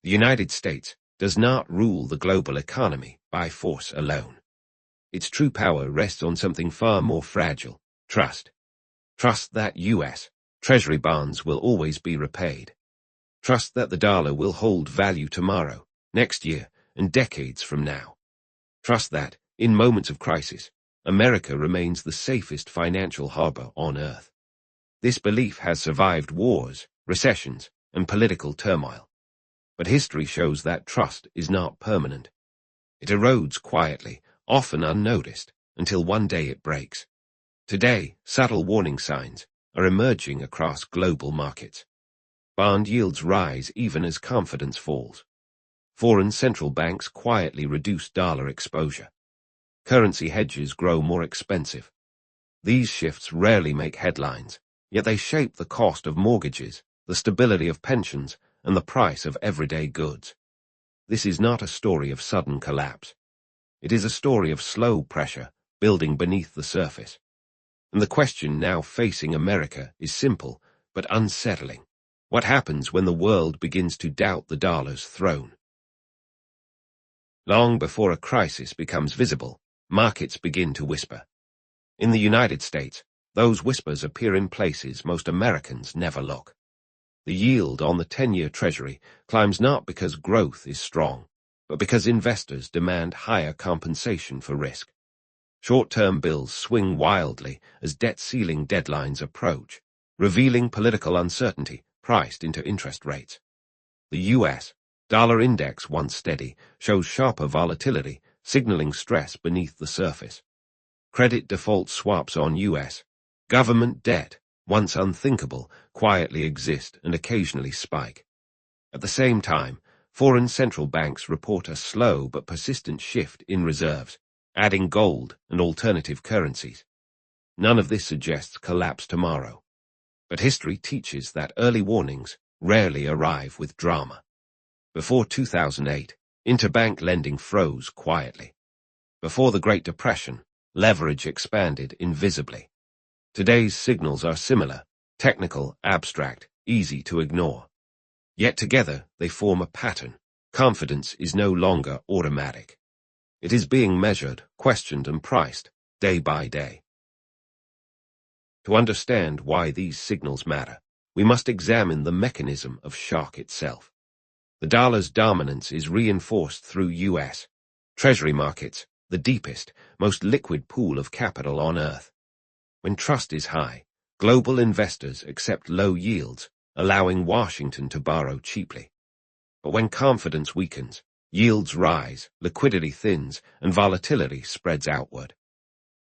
The United States does not rule the global economy by force alone. Its true power rests on something far more fragile: trust. Trust that U.S. Treasury bonds will always be repaid. Trust that the dollar will hold value tomorrow, next year, and decades from now. Trust that, in moments of crisis, America remains the safest financial harbor on earth. This belief has survived wars, recessions, and political turmoil. But history shows that trust is not permanent. It erodes quietly, often unnoticed, until one day it breaks. Today, subtle warning signs are emerging across global markets. Bond yields rise even as confidence falls. Foreign central banks quietly reduce dollar exposure. Currency hedges grow more expensive. These shifts rarely make headlines, yet they shape the cost of mortgages, the stability of pensions, and the price of everyday goods. This is not a story of sudden collapse. It is a story of slow pressure building beneath the surface. And the question now facing America is simple but unsettling. What happens when the world begins to doubt the dollar's throne? Long before a crisis becomes visible, markets begin to whisper. In the United States, those whispers appear in places most Americans never look. The yield on the 10-year Treasury climbs not because growth is strong, but because investors demand higher compensation for risk. Short-term bills swing wildly as debt ceiling deadlines approach, revealing political uncertainty priced into interest rates. The U.S. dollar index, once steady, shows sharper volatility, signaling stress beneath the surface. Credit default swaps on U.S. government debt, once unthinkable, quietly exist and occasionally spike. At the same time, foreign central banks report a slow but persistent shift in reserves, adding gold and alternative currencies. None of this suggests collapse tomorrow. But history teaches that early warnings rarely arrive with drama. Before 2008, interbank lending froze quietly. Before the Great Depression, leverage expanded invisibly. Today's signals are similar, technical, abstract, easy to ignore. Yet together they form a pattern. Confidence is no longer automatic. It is being measured, questioned, and priced, day by day. To understand why these signals matter, we must examine the mechanism of shock itself. The dollar's dominance is reinforced through U.S. Treasury markets, the deepest, most liquid pool of capital on earth. When trust is high, global investors accept low yields, allowing Washington to borrow cheaply. But when confidence weakens, yields rise, liquidity thins, and volatility spreads outward.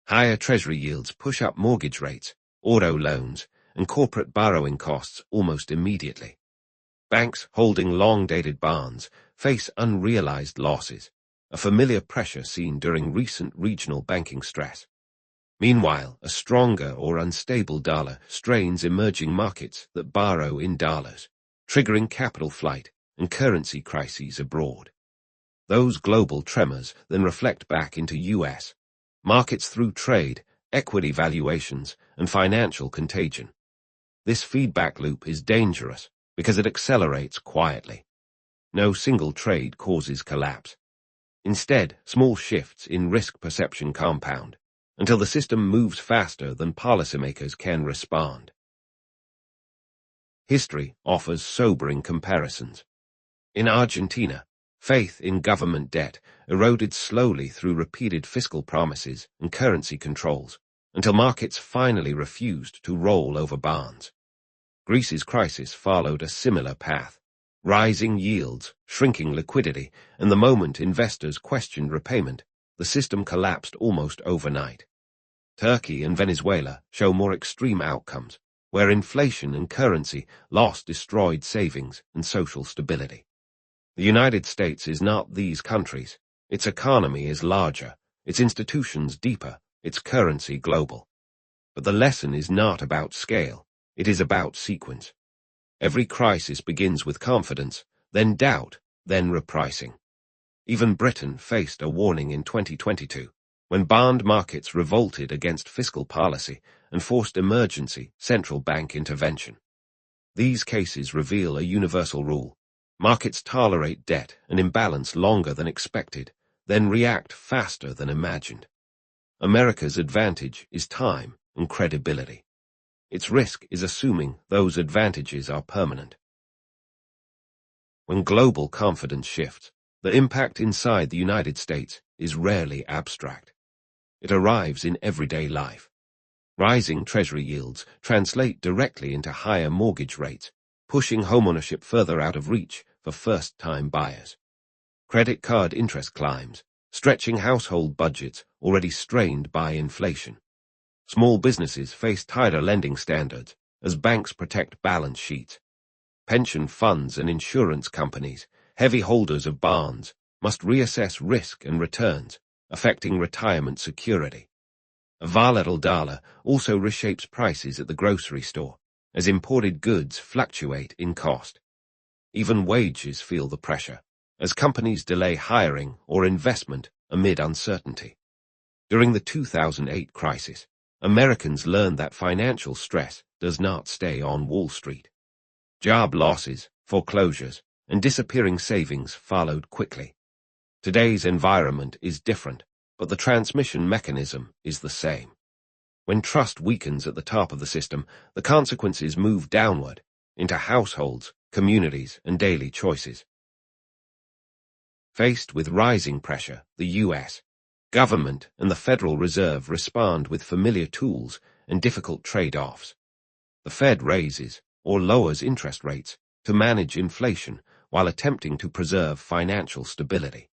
Higher Treasury yields push up mortgage rates, auto loans, and corporate borrowing costs almost immediately. Banks holding long-dated bonds face unrealized losses, a familiar pressure seen during recent regional banking stress. Meanwhile, a stronger or unstable dollar strains emerging markets that borrow in dollars, triggering capital flight and currency crises abroad. Those global tremors then reflect back into U.S. markets through trade, equity valuations, and financial contagion. This feedback loop is dangerous because it accelerates quietly. No single trade causes collapse. Instead, small shifts in risk perception compound, until the system moves faster than policymakers can respond. History offers sobering comparisons. In Argentina, faith in government debt eroded slowly through repeated fiscal promises and currency controls, until markets finally refused to roll over bonds. Greece's crisis followed a similar path. Rising yields, shrinking liquidity, and the moment investors questioned repayment, the system collapsed almost overnight. Turkey and Venezuela show more extreme outcomes, where inflation and currency loss destroyed savings and social stability. The United States is not these countries. Its economy is larger, its institutions deeper, its currency global. But the lesson is not about scale, it is about sequence. Every crisis begins with confidence, then doubt, then repricing. Even Britain faced a warning in 2022, when bond markets revolted against fiscal policy and forced emergency central bank intervention. These cases reveal a universal rule. Markets tolerate debt and imbalance longer than expected, then react faster than imagined. America's advantage is time and credibility. Its risk is assuming those advantages are permanent. When global confidence shifts, the impact inside the United States is rarely abstract. It arrives in everyday life. Rising Treasury yields translate directly into higher mortgage rates, pushing homeownership further out of reach for first-time buyers. Credit card interest climbs, stretching household budgets already strained by inflation. Small businesses face tighter lending standards as banks protect balance sheets. Pension funds and insurance companies, heavy holders of bonds, must reassess risk and returns, affecting retirement security. A volatile dollar also reshapes prices at the grocery store, as imported goods fluctuate in cost. Even wages feel the pressure, as companies delay hiring or investment amid uncertainty. During the 2008 crisis, Americans learned that financial stress does not stay on Wall Street. Job losses, foreclosures, and disappearing savings followed quickly. Today's environment is different, but the transmission mechanism is the same. When trust weakens at the top of the system, the consequences move downward into households, communities, and daily choices. Faced with rising pressure, the U.S. government and the Federal Reserve respond with familiar tools and difficult trade-offs. The Fed raises or lowers interest rates to manage inflation while attempting to preserve financial stability.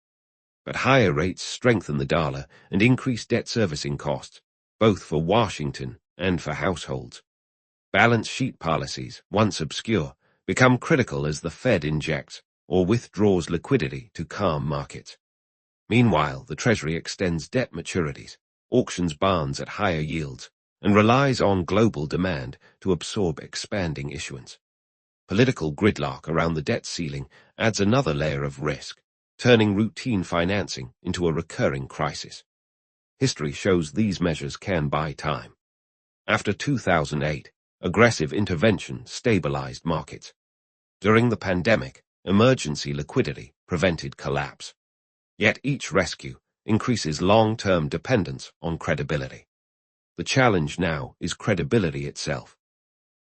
But higher rates strengthen the dollar and increase debt servicing costs, both for Washington and for households. Balance sheet policies, once obscure, become critical as the Fed injects or withdraws liquidity to calm markets. Meanwhile, the Treasury extends debt maturities, auctions bonds at higher yields, and relies on global demand to absorb expanding issuance. Political gridlock around the debt ceiling adds another layer of risk, turning routine financing into a recurring crisis. History shows these measures can buy time. After 2008, aggressive intervention stabilized markets. During the pandemic, emergency liquidity prevented collapse. Yet each rescue increases long-term dependence on credibility. The challenge now is credibility itself.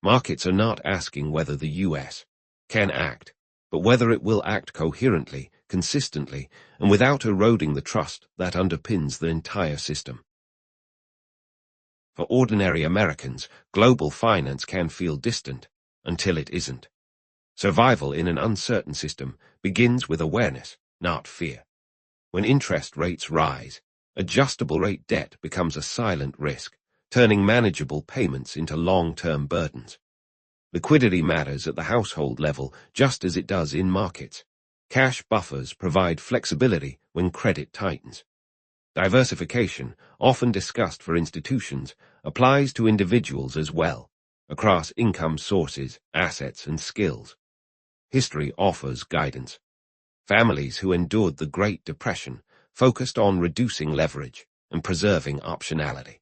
Markets are not asking whether the U.S. can act, but whether it will act coherently, consistently, and without eroding the trust that underpins the entire system. For ordinary Americans, global finance can feel distant until it isn't. Survival in an uncertain system begins with awareness, not fear. When interest rates rise, adjustable rate debt becomes a silent risk, turning manageable payments into long-term burdens. Liquidity matters at the household level just as it does in markets. Cash buffers provide flexibility when credit tightens. Diversification, often discussed for institutions, applies to individuals as well, across income sources, assets, and skills. History offers guidance. Families who endured the Great Depression focused on reducing leverage and preserving optionality.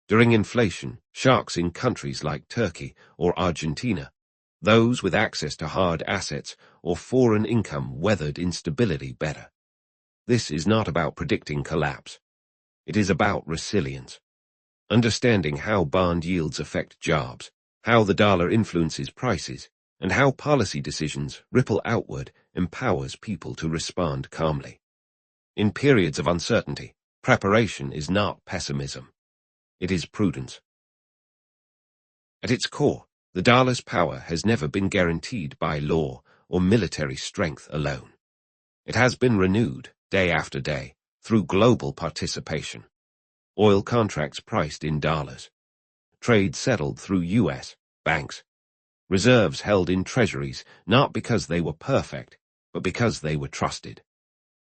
During inflation, shocks in countries like Turkey or Argentina, those with access to hard assets or foreign income weathered instability better. This is not about predicting collapse. It is about resilience. Understanding how bond yields affect jobs, how the dollar influences prices, and how policy decisions ripple outward empowers people to respond calmly. In periods of uncertainty, preparation is not pessimism. It is prudence. At its core, the dollar's power has never been guaranteed by law or military strength alone. It has been renewed, day after day, through global participation. Oil contracts priced in dollars. Trade settled through U.S. banks. Reserves held in treasuries not because they were perfect, but because they were trusted.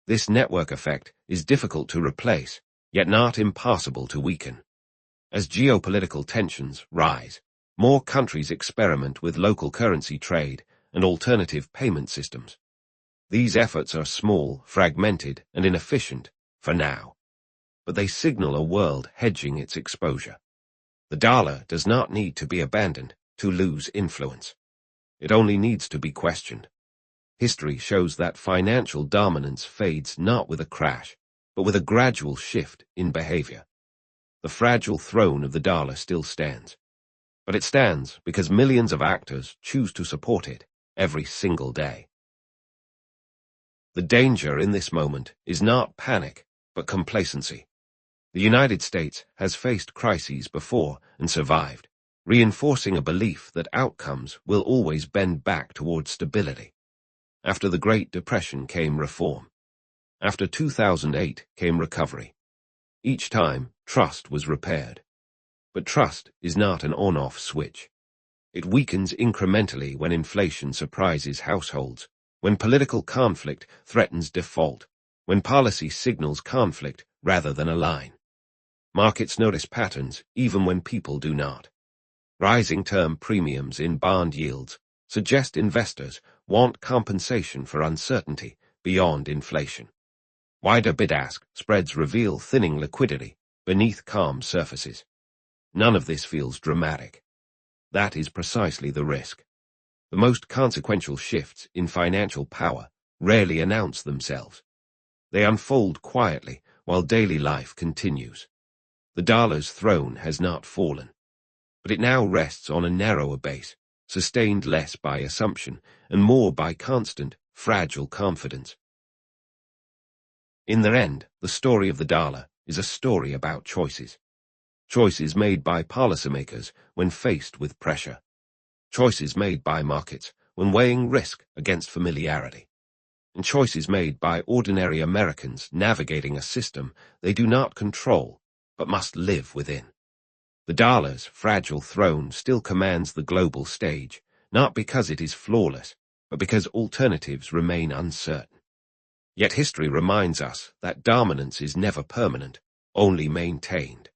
This network effect is difficult to replace, yet not impossible to weaken. As geopolitical tensions rise, more countries experiment with local currency trade and alternative payment systems. These efforts are small, fragmented, and inefficient for now, but they signal a world hedging its exposure. The dollar does not need to be abandoned to lose influence. It only needs to be questioned. History shows that financial dominance fades not with a crash, but with a gradual shift in behavior. The fragile throne of the dollar still stands. But it stands because millions of actors choose to support it every single day. The danger in this moment is not panic, but complacency. The United States has faced crises before and survived, reinforcing a belief that outcomes will always bend back toward stability. After the Great Depression came reform. After 2008 came recovery. Each time, trust was repaired. But trust is not an on-off switch. It weakens incrementally when inflation surprises households, when political conflict threatens default, when policy signals conflict rather than align. Markets notice patterns even when people do not. Rising term premiums in bond yields suggest investors want compensation for uncertainty beyond inflation. Wider bid-ask spreads reveal thinning liquidity beneath calm surfaces. None of this feels dramatic. That is precisely the risk. The most consequential shifts in financial power rarely announce themselves. They unfold quietly while daily life continues. The dollar's throne has not fallen, but it now rests on a narrower base, sustained less by assumption and more by constant, fragile confidence. In the end, the story of the dollar is a story about choices. Choices made by policymakers when faced with pressure. Choices made by markets when weighing risk against familiarity. And choices made by ordinary Americans navigating a system they do not control but must live within. The dollar's fragile throne still commands the global stage, not because it is flawless, but because alternatives remain uncertain. Yet history reminds us that dominance is never permanent, only maintained.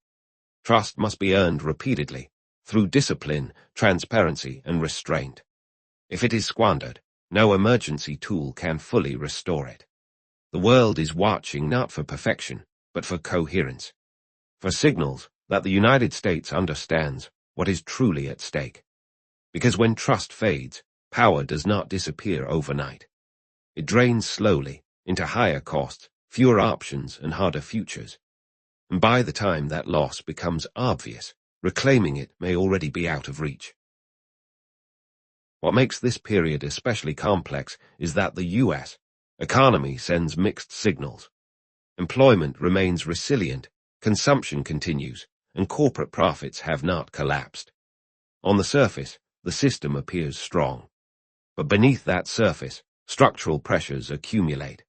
Trust must be earned repeatedly, through discipline, transparency, and restraint. If it is squandered, no emergency tool can fully restore it. The world is watching not for perfection, but for coherence, for signals that the United States understands what is truly at stake. Because when trust fades, power does not disappear overnight. It drains slowly into higher costs, fewer options, and harder futures. And by the time that loss becomes obvious, reclaiming it may already be out of reach. What makes this period especially complex is that the U.S. economy sends mixed signals. Employment remains resilient, consumption continues, and corporate profits have not collapsed. On the surface, the system appears strong. But beneath that surface, structural pressures accumulate.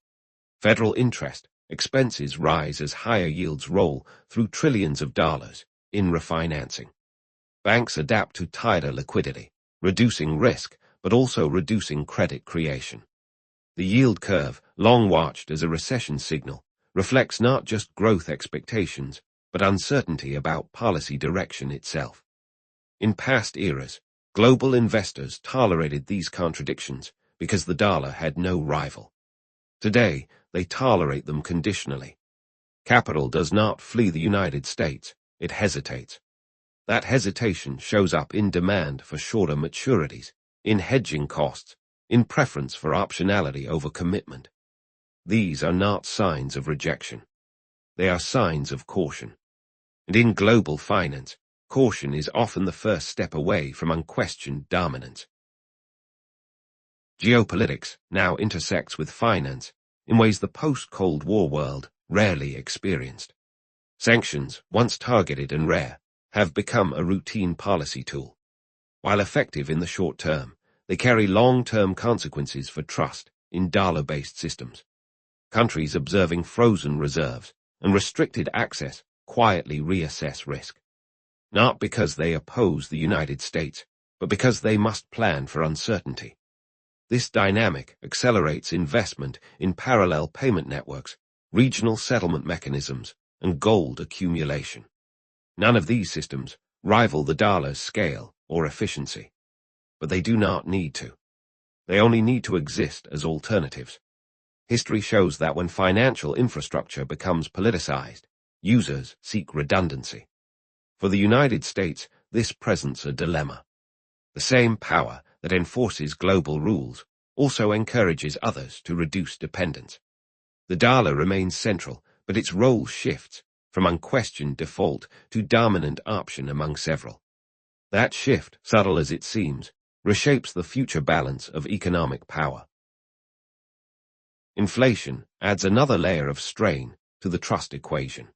Federal interest, expenses rise as higher yields roll through trillions of dollars in refinancing. Banks adapt to tighter liquidity, reducing risk, but also reducing credit creation. The yield curve, long watched as a recession signal, reflects not just growth expectations, but uncertainty about policy direction itself. In past eras, global investors tolerated these contradictions because the dollar had no rival. Today, they tolerate them conditionally. Capital does not flee the United States, it hesitates. That hesitation shows up in demand for shorter maturities, in hedging costs, in preference for optionality over commitment. These are not signs of rejection. They are signs of caution. And in global finance, caution is often the first step away from unquestioned dominance. Geopolitics now intersects with finance in ways the post-Cold War world rarely experienced. Sanctions, once targeted and rare, have become a routine policy tool. While effective in the short term, they carry long-term consequences for trust in dollar-based systems. Countries observing frozen reserves and restricted access quietly reassess risk. Not because they oppose the United States, but because they must plan for uncertainty. This dynamic accelerates investment in parallel payment networks, regional settlement mechanisms, and gold accumulation. None of these systems rival the dollar's scale or efficiency, but they do not need to. They only need to exist as alternatives. History shows that when financial infrastructure becomes politicized, users seek redundancy. For the United States, this presents a dilemma. The same power that enforces global rules also encourages others to reduce dependence. The dollar remains central, but its role shifts from unquestioned default to dominant option among several. That shift, subtle as it seems, reshapes the future balance of economic power. Inflation adds another layer of strain to the trust equation.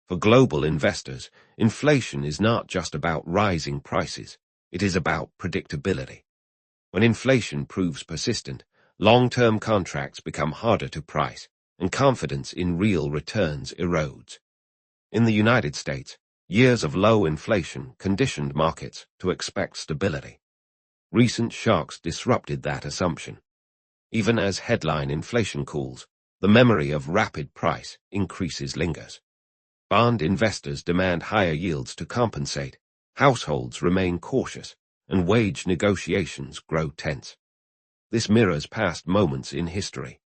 For global investors, inflation is not just about rising prices, it is about predictability. When inflation proves persistent, long-term contracts become harder to price, and confidence in real returns erodes. In the United States, years of low inflation conditioned markets to expect stability. Recent shocks disrupted that assumption. Even as headline inflation cools, the memory of rapid price increases lingers. Bond investors demand higher yields to compensate, households remain cautious, and wage negotiations grow tense. This mirrors past moments in history.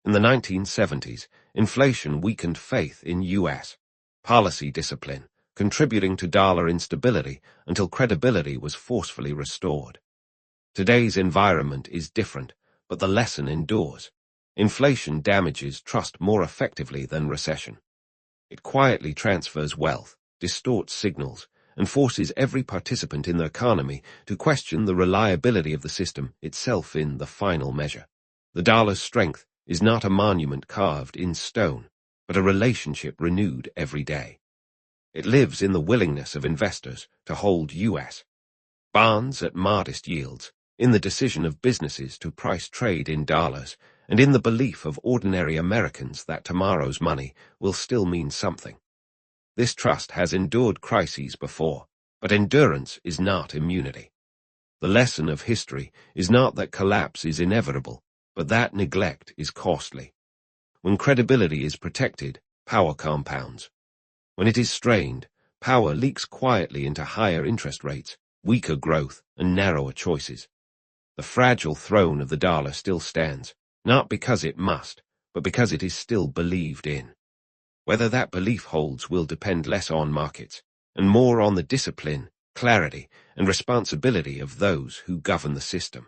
In the 1970s, inflation weakened faith in U.S. policy discipline, contributing to dollar instability until credibility was forcefully restored. Today's environment is different, but the lesson endures. Inflation damages trust more effectively than recession. It quietly transfers wealth, distorts signals, and forces every participant in the economy to question the reliability of the system itself in the final measure. The dollar's strength is not a monument carved in stone, but a relationship renewed every day. It lives in the willingness of investors to hold U.S. bonds at modest yields, in the decision of businesses to price trade in dollars, and in the belief of ordinary Americans that tomorrow's money will still mean something. This trust has endured crises before, but endurance is not immunity. The lesson of history is not that collapse is inevitable, but that neglect is costly. When credibility is protected, power compounds. When it is strained, power leaks quietly into higher interest rates, weaker growth, and narrower choices. The fragile throne of the dollar still stands, not because it must, but because it is still believed in. Whether that belief holds will depend less on markets, and more on the discipline, clarity, and responsibility of those who govern the system.